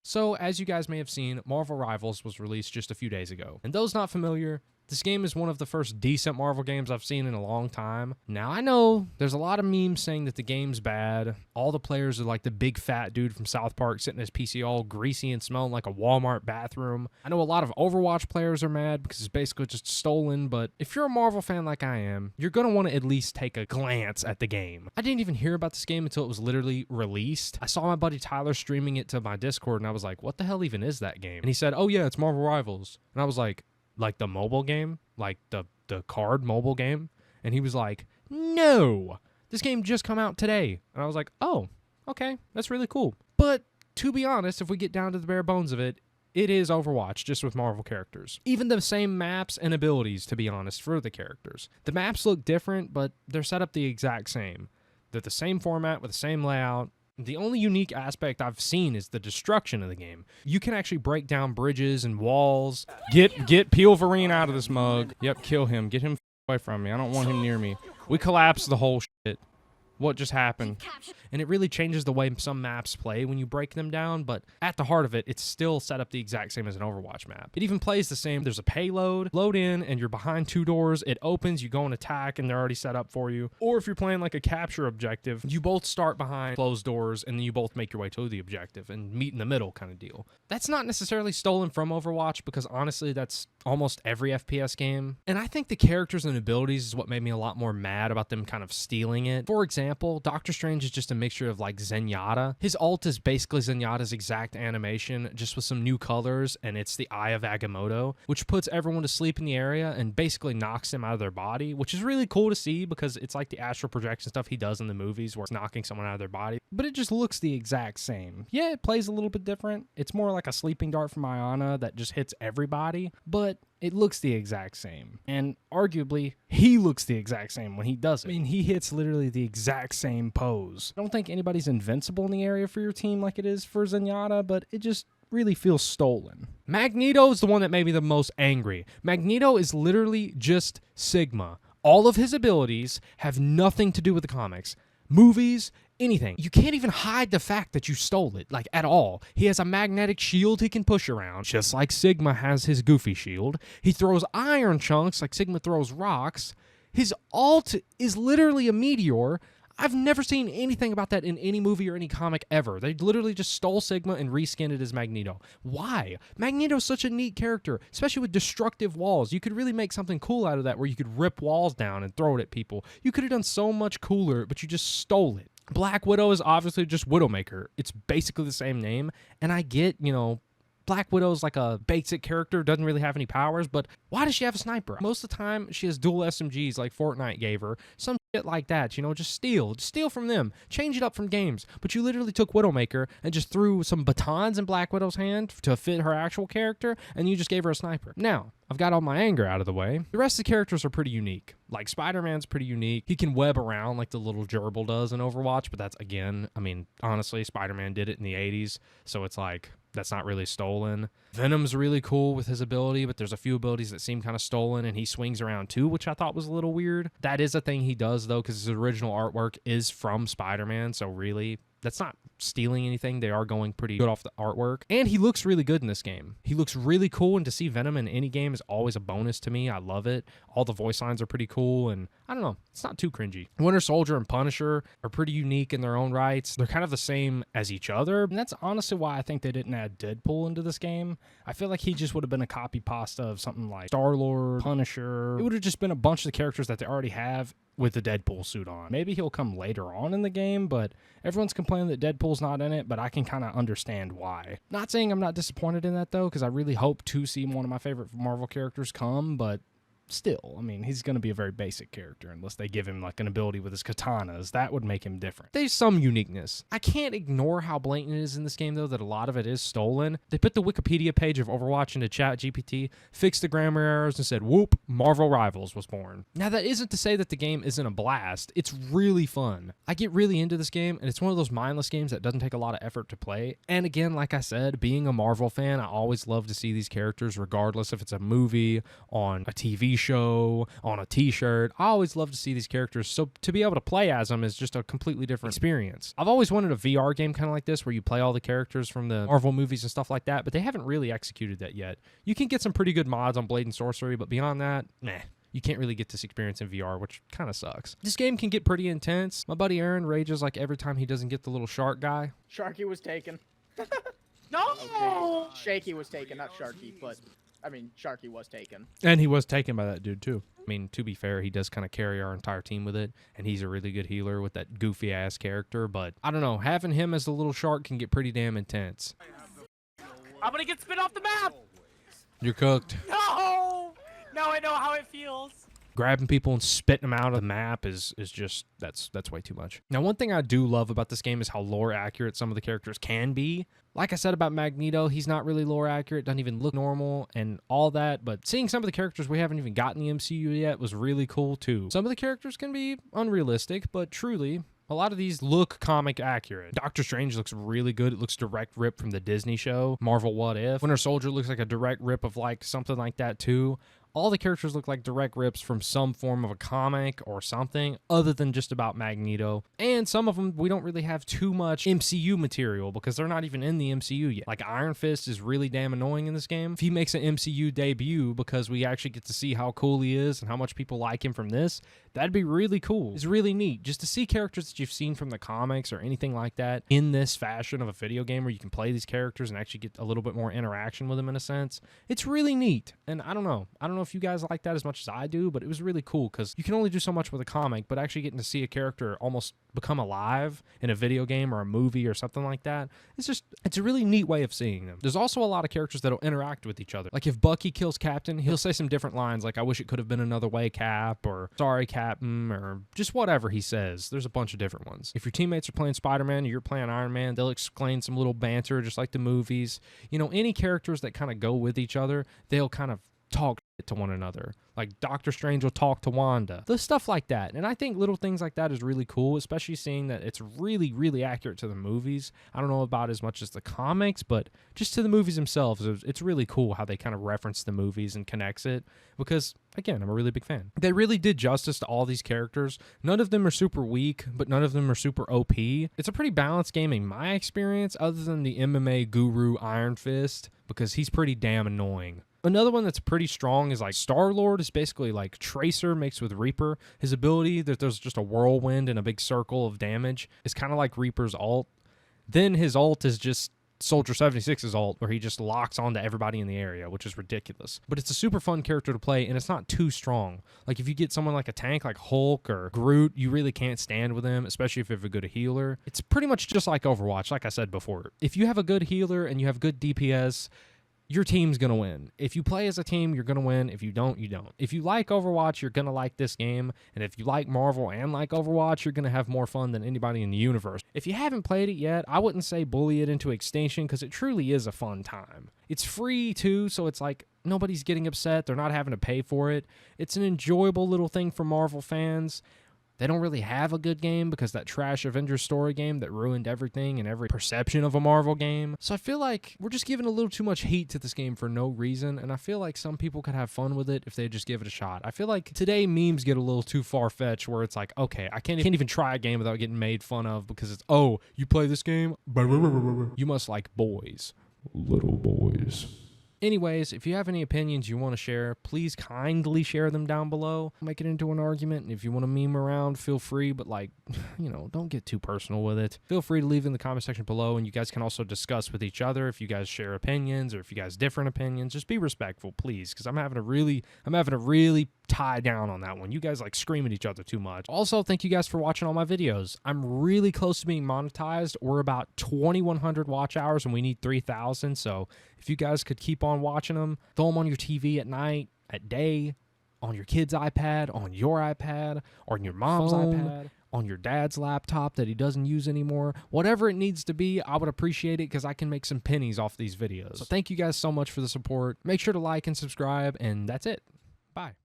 So, as you guys may have seen, Marvel Rivals was released just a few days ago. And those not familiar, this game is one of the first decent Marvel games I've seen in a long time. Now, I know there's a lot of memes saying that the game's bad. All the players are like the big fat dude from South Park sitting in his PC all greasy and smelling like a Walmart bathroom. I know a lot of Overwatch players are mad because it's basically just stolen, but if you're a Marvel fan like I am, you're going to want to at least take a glance at the game. I didn't even hear about this game until it was literally released. I saw my buddy Tyler streaming it to my Discord, and I was like, what the hell even is that game? And he said, oh yeah, it's Marvel Rivals. And I was like the mobile game? Like the card mobile game? And he was like, no, this game just come out today. And I was like, oh, okay, that's really cool. But to be honest, if we get down to the bare bones of it, it is Overwatch, just with Marvel characters. Even the same maps and abilities, to be honest, for the characters. The maps look different, but they're set up the exact same. They're the same format with the same layout. The only unique aspect I've seen is the destruction of the game. You can actually break down bridges and walls. Get Peelverine out of this mug. Yep, kill him. Get him away from me. I don't want him near me. We collapsed the whole shit. What just happened? And it really changes the way some maps play when you break them down, but at the heart of it, it's still set up the exact same as an Overwatch map. It even plays the same. There's a payload, load in, and you're behind two doors. It opens, you go and attack, and they're already set up for you. Or if you're playing like a capture objective, you both start behind closed doors, and then you both make your way to the objective and meet in the middle kind of deal. That's not necessarily stolen from Overwatch, because honestly, that's almost every FPS game. And I think the characters and abilities is what made me a lot more mad about them kind of stealing it. For example, Doctor Strange is just a mixture of like Zenyatta. His ult is basically Zenyatta's exact animation, just with some new colors, and it's the Eye of Agamotto, which puts everyone to sleep in the area and basically knocks them out of their body, which is really cool to see because it's like the astral projection stuff he does in the movies where it's knocking someone out of their body, but it just looks the exact same. Yeah, it plays a little bit different. It's more like a sleeping dart from Iana that just hits everybody, but it looks the exact same. And arguably, he looks the exact same when he does it. I mean, he hits literally the exact same pose. I don't think anybody's invincible in the area for your team like it is for Zenyatta, but it just really feels stolen. Magneto is the one that made me the most angry. Magneto is literally just Sigma. All of his abilities have nothing to do with the comics. Movies, anything. You can't even hide the fact that you stole it, like, at all. He has a magnetic shield he can push around, just like Sigma has his goofy shield. He throws iron chunks like Sigma throws rocks. His ult is literally a meteor. I've never seen anything about that in any movie or any comic ever. They literally just stole Sigma and reskinned it as Magneto. Why? Magneto's such a neat character, especially with destructive walls. You could really make something cool out of that where you could rip walls down and throw it at people. You could have done so much cooler, but you just stole it. Black Widow is obviously just Widowmaker. It's basically the same name, and I get, Black Widow's like a basic character, doesn't really have any powers, but why does she have a sniper? Most of the time, she has dual SMGs like Fortnite gave her. Some shit like that, just steal. Just steal from them. Change it up from games. But you literally took Widowmaker and just threw some batons in Black Widow's hand to fit her actual character, and you just gave her a sniper. Now, I've got all my anger out of the way. The rest of the characters are pretty unique. Like, Spider-Man's pretty unique. He can web around like the little gerbil does in Overwatch, but that's, again, honestly, Spider-Man did it in the 80s, so it's like, that's not really stolen. Venom's really cool with his ability, but there's a few abilities that seem kind of stolen, and he swings around too, which I thought was a little weird. That is a thing he does, though, because his original artwork is from Spider-Man, so really, that's not stealing anything. They are going pretty good off the artwork. And he looks really good in this game. He looks really cool, and to see Venom in any game is always a bonus to me. I love it. All the voice lines are pretty cool, and I don't know, it's not too cringy. Winter Soldier and Punisher are pretty unique in their own rights. They're kind of the same as each other, and that's honestly why I think they didn't add Deadpool into this game. I feel like he just would have been a copy pasta of something like Star-Lord, Punisher. It would have just been a bunch of the characters that they already have with the Deadpool suit on. Maybe he'll come later on in the game, but everyone's complaining that Deadpool's not in it, but I can kind of understand why. Not saying I'm not disappointed in that, though, because I really hope to see one of my favorite Marvel characters come, but still, he's going to be a very basic character unless they give him like an ability with his katanas. That would make him different. There's some uniqueness. I can't ignore how blatant it is in this game, though, that a lot of it is stolen. They put the Wikipedia page of Overwatch into ChatGPT, fixed the grammar errors, and said, whoop, Marvel Rivals was born. Now, that isn't to say that the game isn't a blast. It's really fun. I get really into this game, and it's one of those mindless games that doesn't take a lot of effort to play. And again, like I said, being a Marvel fan, I always love to see these characters, regardless if it's a movie, on a TV show, on a t-shirt. I always love to see these characters, so to be able to play as them is just a completely different experience. I've always wanted a VR game kind of like this where you play all the characters from the Marvel movies and stuff like that, but they haven't really executed that yet. You can get some pretty good mods on Blade and Sorcery, but beyond that, nah. You can't really get this experience in VR, which kind of sucks. This game can get pretty intense. My buddy Aaron rages like every time he doesn't get the little shark guy. Sharky was taken. No! Okay. Shaky was taken, not Sharky, but I mean, Sharky was taken. And he was taken by that dude, too. I mean, to be fair, he does kind of carry our entire team with it, and he's a really good healer with that goofy-ass character, but I don't know, having him as the little shark can get pretty damn intense. I'm gonna get spit off the map! You're cooked. No! Now I know how it feels. Grabbing people and spitting them out of the map is just, that's way too much. Now, one thing I do love about this game is how lore accurate some of the characters can be. Like I said about Magneto, he's not really lore accurate, doesn't even look normal and all that, but seeing some of the characters we haven't even gotten in the MCU yet was really cool too. Some of the characters can be unrealistic, but truly, a lot of these look comic accurate. Doctor Strange looks really good. It looks direct rip from the Disney show, Marvel What If. Winter Soldier looks like a direct rip of like something like that too. All the characters look like direct rips from some form of a comic or something other than just about Magneto. And some of them, we don't really have too much MCU material because they're not even in the MCU yet. Like Iron Fist is really damn annoying in this game. If he makes an MCU debut because we actually get to see how cool he is and how much people like him from this, that'd be really cool. It's really neat just to see characters that you've seen from the comics or anything like that in this fashion of a video game where you can play these characters and actually get a little bit more interaction with them in a sense. It's really neat. And I don't know if you guys like that as much as I do, but it was really cool because you can only do so much with a comic, but actually getting to see a character almost become alive in a video game or a movie or something like that, it's a really neat way of seeing them. There's also a lot of characters that'll interact with each other. Like if Bucky kills Captain, he'll say some different lines like, I wish it could have been another way, Cap, or sorry, Captain, or just whatever he says. There's a bunch of different ones. If your teammates are playing Spider-Man or you're playing Iron Man, they'll explain some little banter just like the movies. You know, any characters that kind of go with each other, they'll kind of talk to one another. Like Doctor Strange will talk to Wanda. The stuff like that. And I think little things like that is really cool, especially seeing that it's really, really accurate to the movies. I don't know about as much as the comics, but just to the movies themselves, it's really cool how they kind of reference the movies and connects it because, again, I'm a really big fan. They really did justice to all these characters. None of them are super weak, but none of them are super OP. It's a pretty balanced game in my experience, other than the MMA guru Iron Fist, because he's pretty damn annoying. Another one that's pretty strong is like Star-Lord is basically like Tracer mixed with Reaper. His ability that there's just a whirlwind and a big circle of damage is kind of like Reaper's ult. Then his ult is just Soldier 76's ult, where he just locks onto everybody in the area, which is ridiculous. But it's a super fun character to play, and it's not too strong. Like if you get someone like a tank like Hulk or Groot, you really can't stand with him, especially if you have a good healer. It's pretty much just like Overwatch, like I said before. If you have a good healer and you have good DPS, your team's going to win. If you play as a team, you're going to win. If you don't, you don't. If you like Overwatch, you're going to like this game. And if you like Marvel and like Overwatch, you're going to have more fun than anybody in the universe. If you haven't played it yet, I wouldn't say bully it into extinction because it truly is a fun time. It's free too, so it's like nobody's getting upset. They're not having to pay for it. It's an enjoyable little thing for Marvel fans. They don't really have a good game because that trash Avengers story game that ruined everything and every perception of a Marvel game. So I feel like we're just giving a little too much heat to this game for no reason, and I feel like some people could have fun with it if they just give it a shot. I feel like today memes get a little too far-fetched where it's like, okay, I can't even try a game without getting made fun of because it's, oh, you play this game? You must like boys. Little boys. Anyways, if you have any opinions you want to share, please kindly share them down below. Make it into an argument, and if you want to meme around, feel free, but like, you know, don't get too personal with it. Feel free to leave in the comment section below, and you guys can also discuss with each other if you guys share opinions or if you guys different opinions. Just be respectful, please, because I'm having to really tie down on that one. You guys like scream at each other too much. Also, thank you guys for watching all my videos. I'm really close to being monetized. We're about 2,100 watch hours, and we need 3,000, so if you guys could keep on watching them, throw them on your TV at night, at day, on your kid's iPad, on your iPad, or on your mom's iPad, on your dad's laptop that he doesn't use anymore. Whatever it needs to be, I would appreciate it because I can make some pennies off these videos. So thank you guys so much for the support. Make sure to like and subscribe, and that's it. Bye.